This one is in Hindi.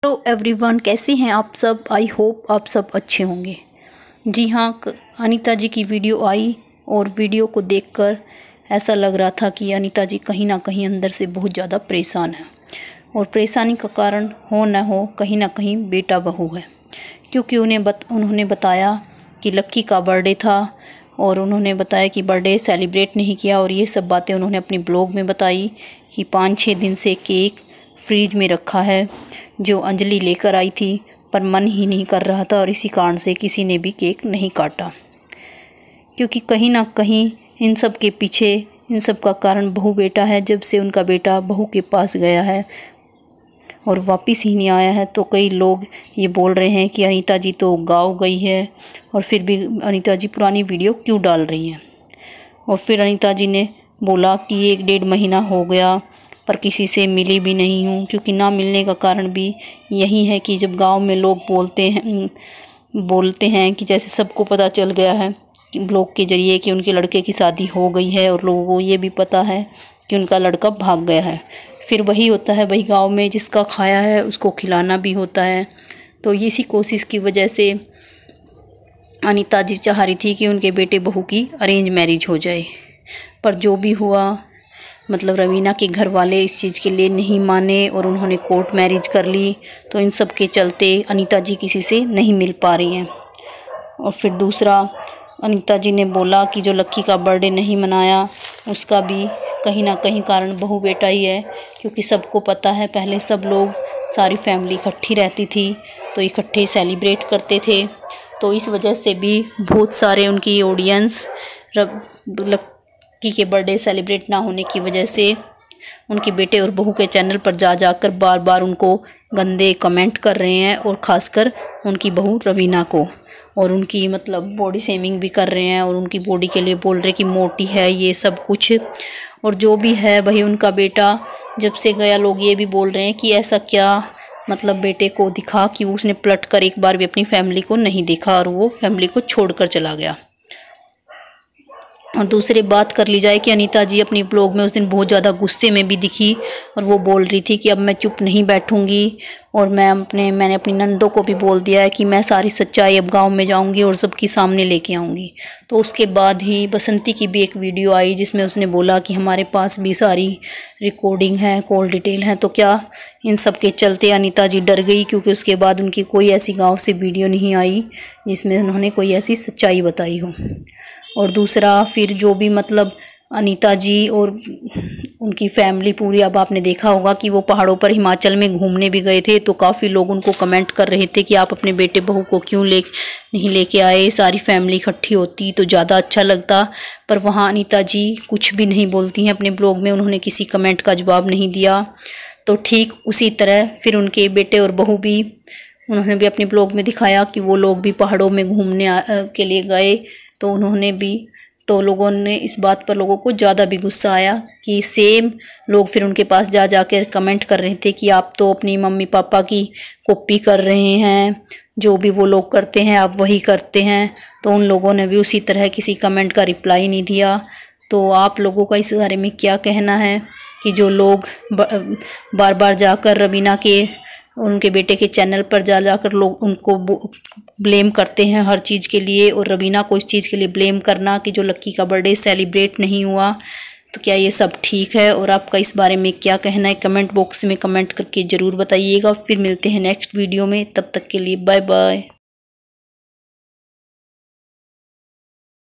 हेलो एवरीवन, कैसे हैं आप सब। आई होप आप सब अच्छे होंगे। जी हाँ, अनीता जी की वीडियो आई और वीडियो को देखकर ऐसा लग रहा था कि अनीता जी कहीं ना कहीं अंदर से बहुत ज़्यादा परेशान है। और परेशानी का कारण हो न हो कहीं ना कहीं बेटा बहू है, क्योंकि उन्होंने बताया कि लक्की का बर्थडे था और उन्होंने बताया कि बर्थडे सेलिब्रेट नहीं किया। और ये सब बातें उन्होंने अपने ब्लॉग में बताई कि 5-6 दिन से केक फ्रीज में रखा है जो अंजलि लेकर आई थी, पर मन ही नहीं कर रहा था और इसी कारण से किसी ने भी केक नहीं काटा। क्योंकि कहीं ना कहीं इन सब के पीछे इन सब का कारण बहू बेटा है। जब से उनका बेटा बहू के पास गया है और वापस ही नहीं आया है, तो कई लोग ये बोल रहे हैं कि अनीता जी तो गाँव गई है और फिर भी अनीता जी पुरानी वीडियो क्यों डाल रही हैं। और फिर अनीता जी ने बोला कि 1-1.5 महीना हो गया पर किसी से मिली भी नहीं हूँ, क्योंकि ना मिलने का कारण भी यही है कि जब गांव में लोग बोलते हैं कि जैसे सबको पता चल गया है ब्लॉग के ज़रिए कि उनके लड़के की शादी हो गई है और लोगों को ये भी पता है कि उनका लड़का भाग गया है। फिर वही होता है, वही गांव में जिसका खाया है उसको खिलाना भी होता है। तो इसी कोशिश की वजह से अनीता जी चाह रही थी कि उनके बेटे बहू की अरेंज मैरिज हो जाए, पर जो भी हुआ मतलब रवीना के घर वाले इस चीज़ के लिए नहीं माने और उन्होंने कोर्ट मैरिज कर ली। तो इन सब के चलते अनीता जी किसी से नहीं मिल पा रही हैं। और फिर दूसरा, अनीता जी ने बोला कि जो लक्की का बर्थडे नहीं मनाया उसका भी कहीं ना कहीं कारण बहू बेटा ही है, क्योंकि सबको पता है पहले सब लोग सारी फैमिली इकट्ठी रहती थी तो इकट्ठे सेलिब्रेट करते थे। तो इस वजह से भी बहुत सारे उनकी ऑडियंस लक्की के बर्थडे सेलिब्रेट ना होने की वजह से उनके बेटे और बहू के चैनल पर जाकर बार बार उनको गंदे कमेंट कर रहे हैं, और ख़ासकर उनकी बहू रवीना को। और उनकी मतलब बॉडी शेमिंग भी कर रहे हैं और उनकी बॉडी के लिए बोल रहे कि मोटी है, ये सब कुछ। और जो भी है वही उनका बेटा जब से गया, लोग ये भी बोल रहे हैं कि ऐसा क्या मतलब बेटे को दिखा कि उसने पलट कर एक बार भी अपनी फैमिली को नहीं देखा और वो फैमिली को छोड़कर चला गया। और दूसरी बात कर ली जाए कि अनीता जी अपनी ब्लॉग में उस दिन बहुत ज़्यादा गुस्से में भी दिखी और वो बोल रही थी कि अब मैं चुप नहीं बैठूंगी और मैंने अपनी नंदों को भी बोल दिया है कि मैं सारी सच्चाई अब गांव में जाऊंगी और सबके सामने लेके आऊंगी। तो उसके बाद ही बसंती की भी एक वीडियो आई जिसमें उसने बोला कि हमारे पास भी सारी रिकॉर्डिंग है, कॉल डिटेल है। तो क्या इन सब के चलते अनीता जी डर गई, क्योंकि उसके बाद उनकी कोई ऐसी गाँव से वीडियो नहीं आई जिसमें उन्होंने कोई ऐसी सच्चाई बताई हो। और दूसरा, फिर जो भी मतलब अनीता जी और उनकी फैमिली पूरी, अब आपने देखा होगा कि वो पहाड़ों पर हिमाचल में घूमने भी गए थे, तो काफ़ी लोग उनको कमेंट कर रहे थे कि आप अपने बेटे बहू को क्यों नहीं लेके आए, सारी फैमिली इकट्ठी होती तो ज़्यादा अच्छा लगता। पर वहाँ अनीता जी कुछ भी नहीं बोलती हैं अपने ब्लॉग में, उन्होंने किसी कमेंट का जवाब नहीं दिया। तो ठीक उसी तरह फिर उनके बेटे और बहू भी, उन्होंने भी अपने ब्लॉग में दिखाया कि वो लोग भी पहाड़ों में घूमने के लिए गए, तो उन्होंने भी, तो लोगों ने इस बात पर लोगों को ज़्यादा भी गुस्सा आया कि सेम लोग फिर उनके पास जाकर कमेंट कर रहे थे कि आप तो अपनी मम्मी पापा की कॉपी कर रहे हैं, जो भी वो लोग करते हैं आप वही करते हैं। तो उन लोगों ने भी उसी तरह किसी कमेंट का रिप्लाई नहीं दिया। तो आप लोगों का इस बारे में क्या कहना है कि जो लोग बार बार जाकर रवीना के उनके बेटे के चैनल पर जाकर लोग उनको ब्लेम करते हैं हर चीज़ के लिए, और रवीना को इस चीज़ के लिए ब्लेम करना कि जो लक्की का बर्थडे सेलिब्रेट नहीं हुआ, तो क्या ये सब ठीक है? और आपका इस बारे में क्या कहना है कमेंट बॉक्स में कमेंट करके ज़रूर बताइएगा। फिर मिलते हैं नेक्स्ट वीडियो में, तब तक के लिए बाय बाय।